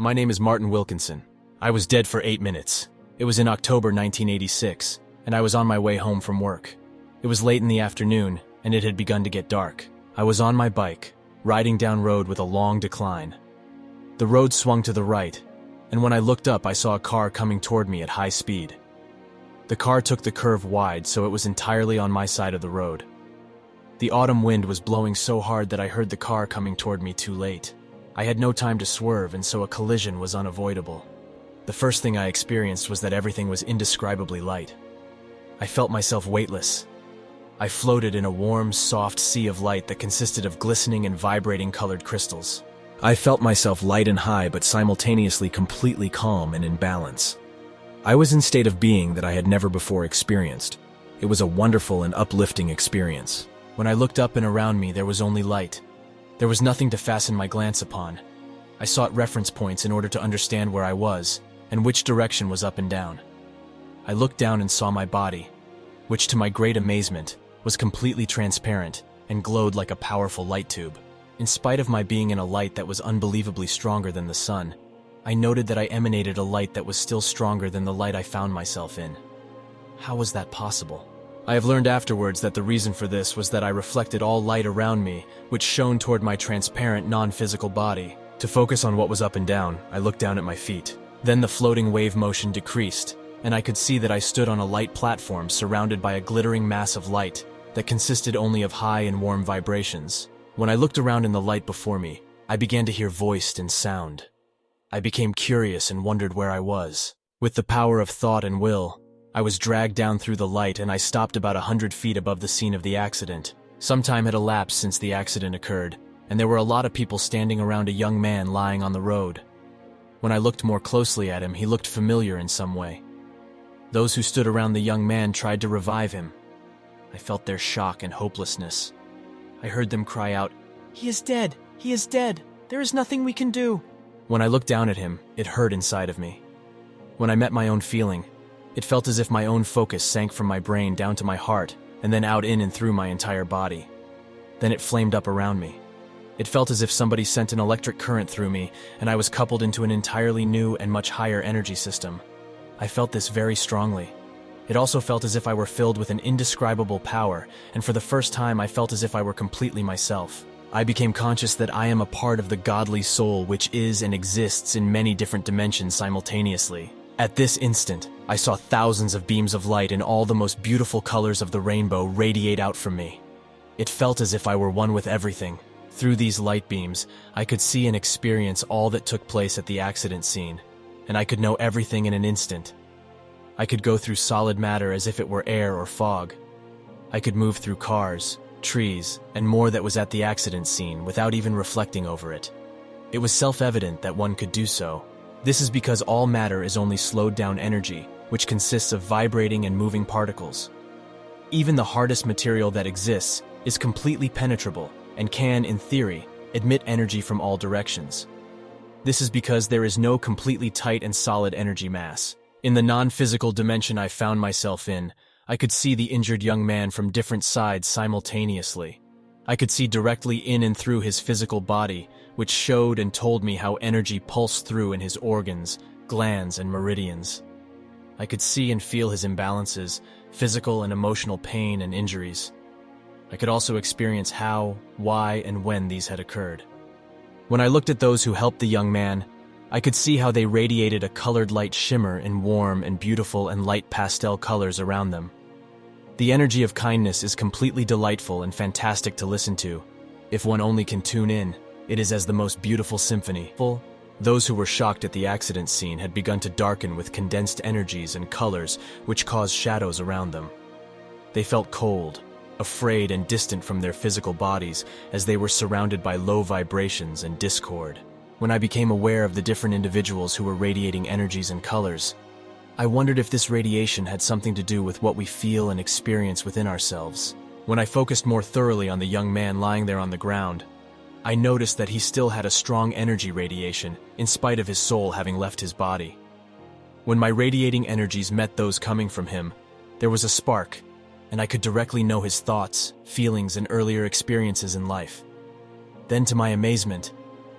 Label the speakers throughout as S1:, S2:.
S1: My name is Martin Wilkinson. I was dead for 8 minutes. It was in October 1986, and I was on my way home from work. It was late in the afternoon, and it had begun to get dark. I was on my bike, riding down road with a long decline. The road swung to the right, and when I looked up I saw a car coming toward me at high speed. The car took the curve wide, so it was entirely on my side of the road. The autumn wind was blowing so hard that I heard the car coming toward me too late. I had no time to swerve, and so a collision was unavoidable. The first thing I experienced was that everything was indescribably light. I felt myself weightless. I floated in a warm, soft sea of light that consisted of glistening and vibrating colored crystals. I felt myself light and high, but simultaneously completely calm and in balance. I was in a state of being that I had never before experienced. It was a wonderful and uplifting experience. When I looked up and around me, there was only light. There was nothing to fasten my glance upon. I sought reference points in order to understand where I was, and which direction was up and down. I looked down and saw my body, which to my great amazement, was completely transparent and glowed like a powerful light tube. In spite of my being in a light that was unbelievably stronger than the sun, I noted that I emanated a light that was still stronger than the light I found myself in. How was that possible? I have learned afterwards that the reason for this was that I reflected all light around me, which shone toward my transparent, non-physical body. To focus on what was up and down, I looked down at my feet. Then the floating wave motion decreased, and I could see that I stood on a light platform surrounded by a glittering mass of light that consisted only of high and warm vibrations. When I looked around in the light before me, I began to hear voice and sound. I became curious and wondered where I was. With the power of thought and will, I was dragged down through the light, and I stopped about 100 feet above the scene of the accident. Some time had elapsed since the accident occurred, and there were a lot of people standing around a young man lying on the road. When I looked more closely at him, he looked familiar in some way. Those who stood around the young man tried to revive him. I felt their shock and hopelessness. I heard them cry out, "He is dead! He is dead! There is nothing we can do!" When I looked down at him, it hurt inside of me. When I met my own feeling, it felt as if my own focus sank from my brain down to my heart and then out in and through my entire body. Then it flamed up around me. It felt as if somebody sent an electric current through me, and I was coupled into an entirely new and much higher energy system. I felt this very strongly. It also felt as if I were filled with an indescribable power, and for the first time I felt as if I were completely myself. I became conscious that I am a part of the godly soul which is and exists in many different dimensions simultaneously. At this instant, I saw thousands of beams of light in all the most beautiful colors of the rainbow radiate out from me. It felt as if I were one with everything. Through these light beams, I could see and experience all that took place at the accident scene, and I could know everything in an instant. I could go through solid matter as if it were air or fog. I could move through cars, trees, and more that was at the accident scene without even reflecting over it. It was self-evident that one could do so. This is because all matter is only slowed down energy, which consists of vibrating and moving particles. Even the hardest material that exists is completely penetrable and can, in theory, emit energy from all directions. This is because there is no completely tight and solid energy mass. In the non-physical dimension I found myself in, I could see the injured young man from different sides simultaneously. I could see directly in and through his physical body, which showed and told me how energy pulsed through in his organs, glands, and meridians. I could see and feel his imbalances, physical and emotional pain and injuries. I could also experience how, why, and when these had occurred. When I looked at those who helped the young man, I could see how they radiated a colored light shimmer in warm and beautiful and light pastel colors around them. The energy of kindness is completely delightful and fantastic to listen to. If one only can tune in, it is as the most beautiful symphony. Those who were shocked at the accident scene had begun to darken with condensed energies and colors which caused shadows around them. They felt cold, afraid, and distant from their physical bodies as they were surrounded by low vibrations and discord. When I became aware of the different individuals who were radiating energies and colors, I wondered if this radiation had something to do with what we feel and experience within ourselves. When I focused more thoroughly on the young man lying there on the ground, I noticed that he still had a strong energy radiation, in spite of his soul having left his body. When my radiating energies met those coming from him, there was a spark, and I could directly know his thoughts, feelings, and earlier experiences in life. Then, to my amazement,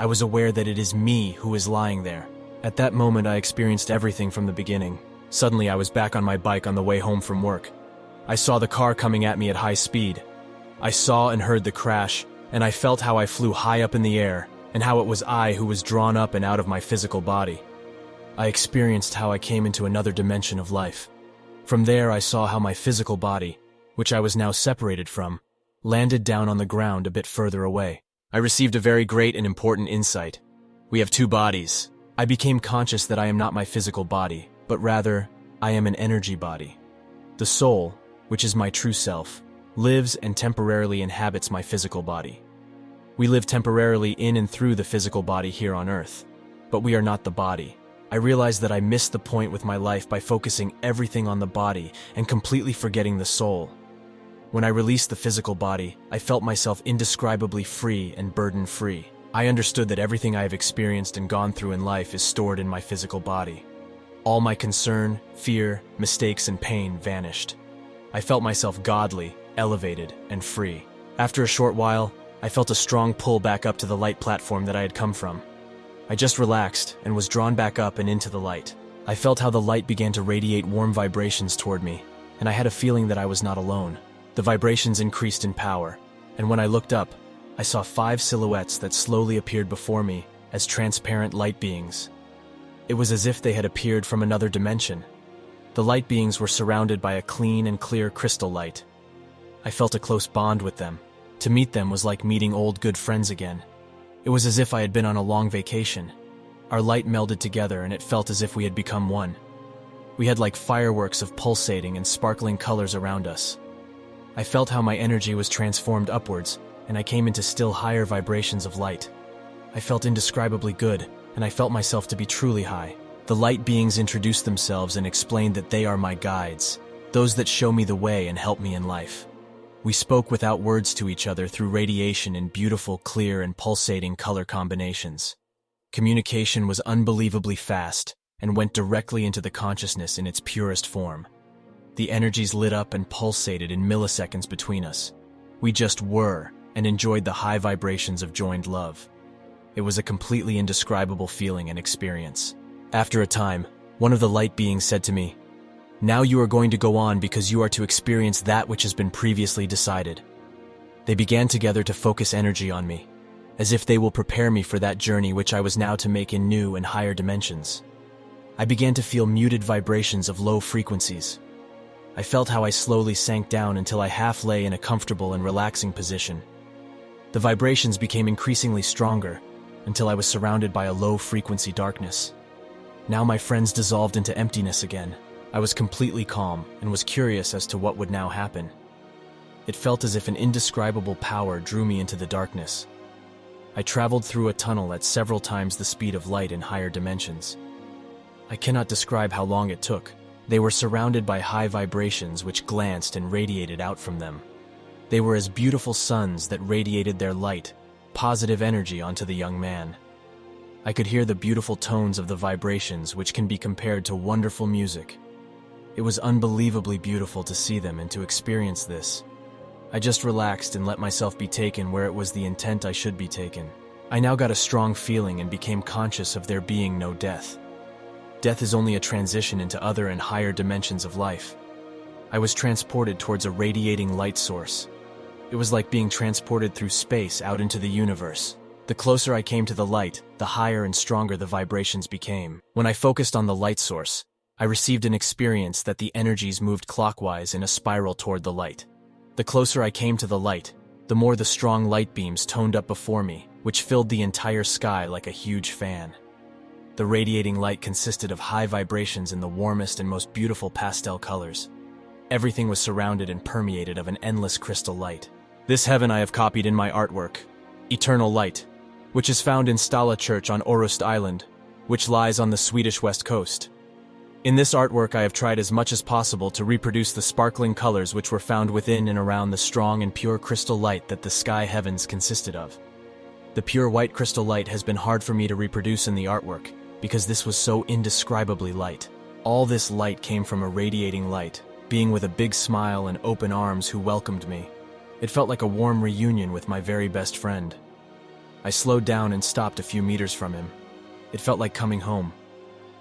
S1: I was aware that it is me who is lying there. At that moment, I experienced everything from the beginning. Suddenly, I was back on my bike on the way home from work. I saw the car coming at me at high speed. I saw and heard the crash, and I felt how I flew high up in the air, and how it was I who was drawn up and out of my physical body. I experienced how I came into another dimension of life. From there, I saw how my physical body, which I was now separated from, landed down on the ground a bit further away. I received a very great and important insight. We have two bodies. I became conscious that I am not my physical body, but rather, I am an energy body. The soul, which is my true self, lives and temporarily inhabits my physical body. We live temporarily in and through the physical body here on Earth, but we are not the body. I realized that I missed the point with my life by focusing everything on the body and completely forgetting the soul. When I released the physical body, I felt myself indescribably free and burden-free. I understood that everything I have experienced and gone through in life is stored in my physical body. All my concern, fear, mistakes, and pain vanished. I felt myself godly, elevated, and free. After a short while, I felt a strong pull back up to the light platform that I had come from. I just relaxed and was drawn back up and into the light. I felt how the light began to radiate warm vibrations toward me, and I had a feeling that I was not alone. The vibrations increased in power, and when I looked up, I saw 5 silhouettes that slowly appeared before me as transparent light beings. It was as if they had appeared from another dimension. The light beings were surrounded by a clean and clear crystal light. I felt a close bond with them. To meet them was like meeting old good friends again. It was as if I had been on a long vacation. Our light melded together and it felt as if we had become one. We had like fireworks of pulsating and sparkling colors around us. I felt how my energy was transformed upwards, and I came into still higher vibrations of light. I felt indescribably good, and I felt myself to be truly high. The light beings introduced themselves and explained that they are my guides, those that show me the way and help me in life. We spoke without words to each other through radiation in beautiful, clear, and pulsating color combinations. Communication was unbelievably fast and went directly into the consciousness in its purest form. The energies lit up and pulsated in milliseconds between us. We just were and enjoyed the high vibrations of joined love. It was a completely indescribable feeling and experience. After a time, one of the light beings said to me, "Now you are going to go on because you are to experience that which has been previously decided." They began together to focus energy on me, as if they will prepare me for that journey which I was now to make in new and higher dimensions. I began to feel muted vibrations of low frequencies. I felt how I slowly sank down until I half lay in a comfortable and relaxing position. The vibrations became increasingly stronger until I was surrounded by a low-frequency darkness. Now my friends dissolved into emptiness again. I was completely calm and was curious as to what would now happen. It felt as if an indescribable power drew me into the darkness. I traveled through a tunnel at several times the speed of light in higher dimensions. I cannot describe how long it took. They were surrounded by high vibrations which glanced and radiated out from them. They were as beautiful suns that radiated their light, positive energy onto the young man. I could hear the beautiful tones of the vibrations which can be compared to wonderful music. It was unbelievably beautiful to see them and to experience this. I just relaxed and let myself be taken where it was the intent I should be taken. I now got a strong feeling and became conscious of there being no death. Death is only a transition into other and higher dimensions of life. I was transported towards a radiating light source. It was like being transported through space out into the universe. The closer I came to the light, the higher and stronger the vibrations became. When I focused on the light source, I received an experience that the energies moved clockwise in a spiral toward the light. The closer I came to the light, the more the strong light beams toned up before me, which filled the entire sky like a huge fan. The radiating light consisted of high vibrations in the warmest and most beautiful pastel colors. Everything was surrounded and permeated of an endless crystal light. This heaven I have copied in my artwork, Eternal Light, which is found in Stala Church on Orust Island, which lies on the Swedish west coast. In this artwork I have tried as much as possible to reproduce the sparkling colors which were found within and around the strong and pure crystal light that the sky heavens consisted of. The pure white crystal light has been hard for me to reproduce in the artwork, because this was so indescribably light. All this light came from a radiating light, being with a big smile and open arms who welcomed me. It felt like a warm reunion with my very best friend. I slowed down and stopped a few meters from him. It felt like coming home.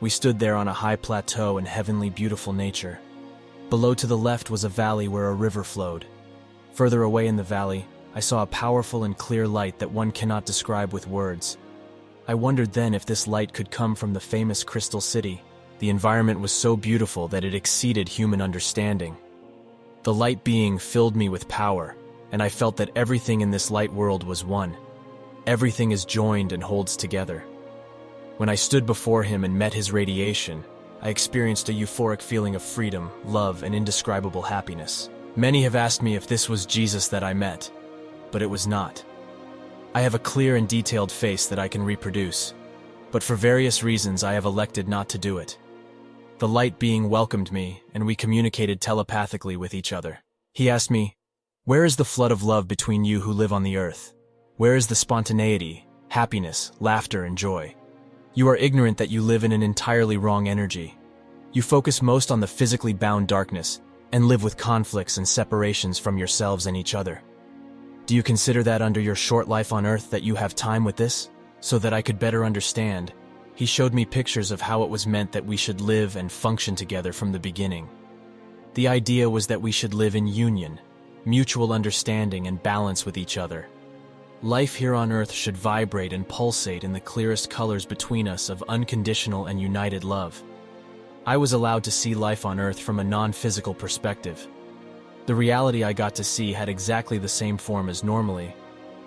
S1: We stood there on a high plateau in heavenly beautiful nature. Below to the left was a valley where a river flowed. Further away in the valley, I saw a powerful and clear light that one cannot describe with words. I wondered then if this light could come from the famous Crystal City. The environment was so beautiful that it exceeded human understanding. The light being filled me with power, and I felt that everything in this light world was one. Everything is joined and holds together. When I stood before him and met his radiation, I experienced a euphoric feeling of freedom, love, and indescribable happiness. Many have asked me if this was Jesus that I met, but it was not. I have a clear and detailed face that I can reproduce, but for various reasons I have elected not to do it. The light being welcomed me, and we communicated telepathically with each other. He asked me, "Where is the flood of love between you who live on the earth? Where is the spontaneity, happiness, laughter, and joy? You are ignorant that you live in an entirely wrong energy. You focus most on the physically bound darkness and live with conflicts and separations from yourselves and each other. Do you consider that under your short life on earth that you have time with this?" So that I could better understand, he showed me pictures of how it was meant that we should live and function together from the beginning. The idea was that we should live in union, mutual understanding and balance with each other. Life here on earth should vibrate and pulsate in the clearest colors between us of unconditional and united love. I was allowed to see life on earth from a non-physical perspective. The reality I got to see had exactly the same form as normally,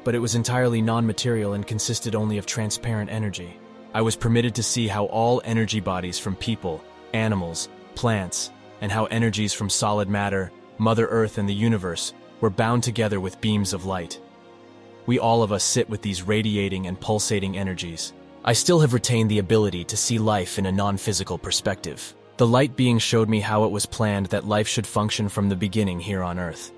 S1: but it was entirely non-material and consisted only of transparent energy. I was permitted to see how all energy bodies from people, animals, plants, and how energies from solid matter, Mother Earth, and the universe were bound together with beams of light. We all of us sit with these radiating and pulsating energies. I still have retained the ability to see life in a non-physical perspective. The light being showed me how it was planned that life should function from the beginning here on Earth.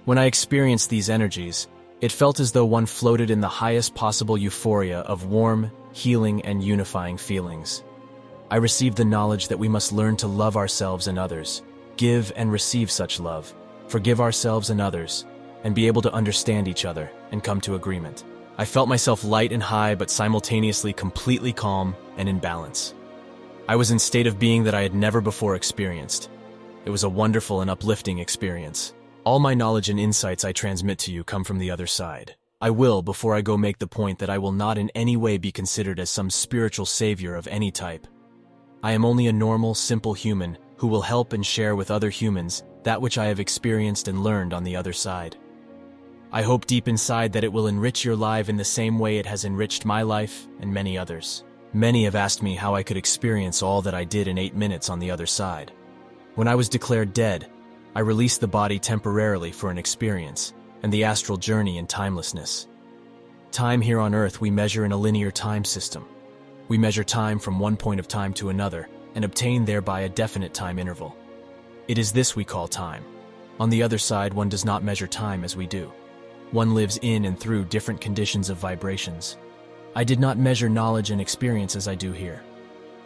S1: When I experienced these energies, it felt as though one floated in the highest possible euphoria of warm, healing, and unifying feelings. I received the knowledge that we must learn to love ourselves and others, give and receive such love, forgive ourselves and others, and be able to understand each other and come to agreement. I felt myself light and high, but simultaneously completely calm and in balance. I was in a state of being that I had never before experienced. It was a wonderful and uplifting experience. All my knowledge and insights I transmit to you come from the other side. I will, before I go, make the point that I will not in any way be considered as some spiritual savior of any type. I am only a normal, simple human who will help and share with other humans that which I have experienced and learned on the other side. I hope deep inside that it will enrich your life in the same way it has enriched my life and many others. Many have asked me how I could experience all that I did in 8 minutes on the other side. When I was declared dead, I released the body temporarily for an experience and the astral journey in timelessness. Time here on Earth we measure in a linear time system. We measure time from one point of time to another and obtain thereby a definite time interval. It is this we call time. On the other side, one does not measure time as we do. One lives in and through different conditions of vibrations. I did not measure knowledge and experience as I do here.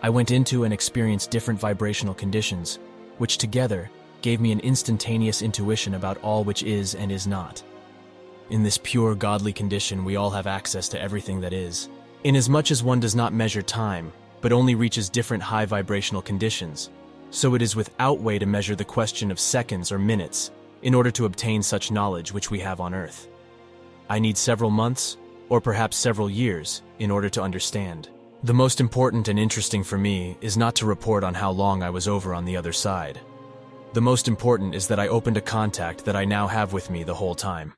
S1: I went into and experienced different vibrational conditions, which together gave me an instantaneous intuition about all which is and is not. In this pure godly condition, we all have access to everything that is. Inasmuch as one does not measure time, but only reaches different high vibrational conditions, so it is without way to measure the question of seconds or minutes in order to obtain such knowledge which we have on Earth. I need several months, or perhaps several years, in order to understand. The most important and interesting for me is not to report on how long I was over on the other side. The most important is that I opened a contact that I now have with me the whole time.